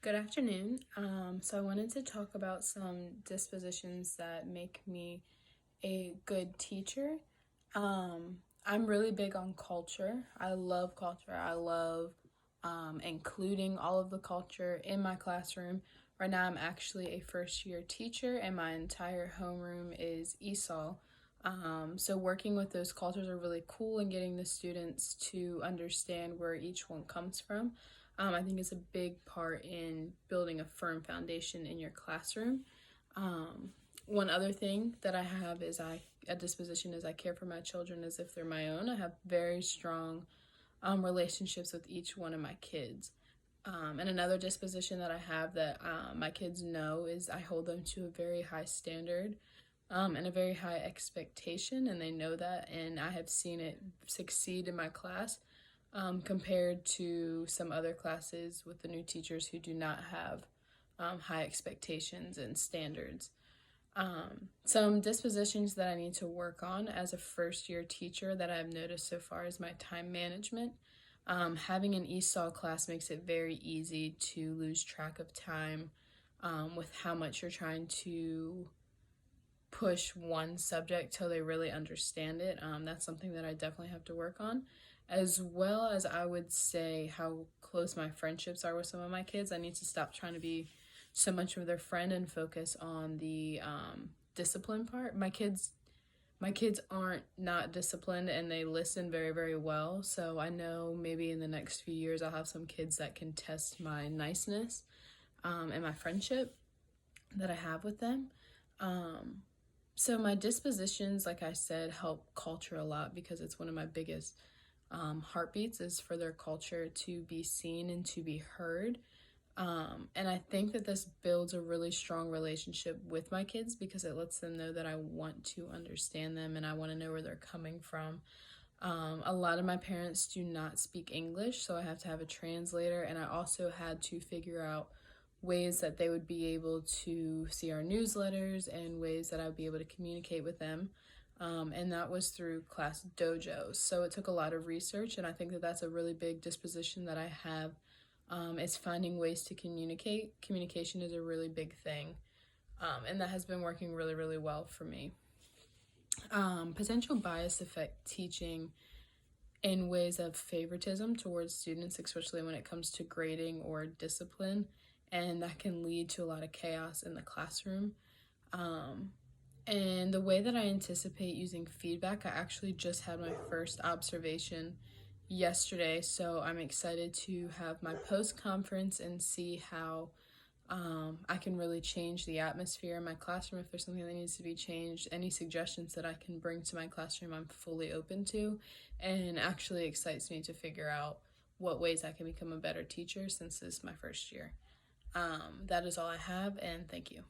Good afternoon. So I wanted to talk about some dispositions that make me a good teacher. I'm really big on culture. I love culture. I love including all of the culture in my classroom. Right now, I'm actually a first year teacher, and my entire homeroom is ESOL. So working with those cultures are really cool, and getting the students to understand where each one comes from. I think it's a big part in building a firm foundation in your classroom. Um, One other thing that I have is a disposition is I care for my children as if they're my own. I have very strong relationships with each one of my kids. And another disposition that I have that my kids know is I hold them to a very high standard and a very high expectation, and they know that, and I have seen it succeed in my class compared to some other classes with the new teachers who do not have high expectations and standards. Some dispositions that I need to work on as a first year teacher that I've noticed so far is my time management. Having an ESOL class makes it very easy to lose track of time with how much you're trying to push one subject till they really understand it. That's something that I definitely have to work on, as well as I would say how close my friendships are with some of my kids. I need to stop trying to be so much of their friend and focus on the discipline part. My kids aren't not disciplined, and they listen very, very well. So I know maybe in the next few years I'll have some kids that can test my niceness and my friendship that I have with them. So my dispositions, like I said, help culture a lot because it's one of my biggest heartbeats is for their culture to be seen and to be heard. And I think that this builds a really strong relationship with my kids because it lets them know that I want to understand them and I want to know where they're coming from. A lot of my parents do not speak English, so I have to have a translator, and I also had to figure out ways that they would be able to see our newsletters and ways that I would be able to communicate with them. And that was through class dojos. So it took a lot of research, and I think that that's a really big disposition that I have is finding ways to communicate. Communication is a really big thing, and that has been working really, really well for me. Potential bias affect teaching in ways of favoritism towards students, especially when it comes to grading or discipline, and that can lead to a lot of chaos in the classroom. And the way that I anticipate using feedback, I actually just had my first observation yesterday, so I'm excited to have my post conference and see how I can really change the atmosphere in my classroom. If there's something that needs to be changed, any suggestions that I can bring to my classroom, I'm fully open to, and actually excites me to figure out what ways I can become a better teacher since this is my first year. That is all I have, and thank you.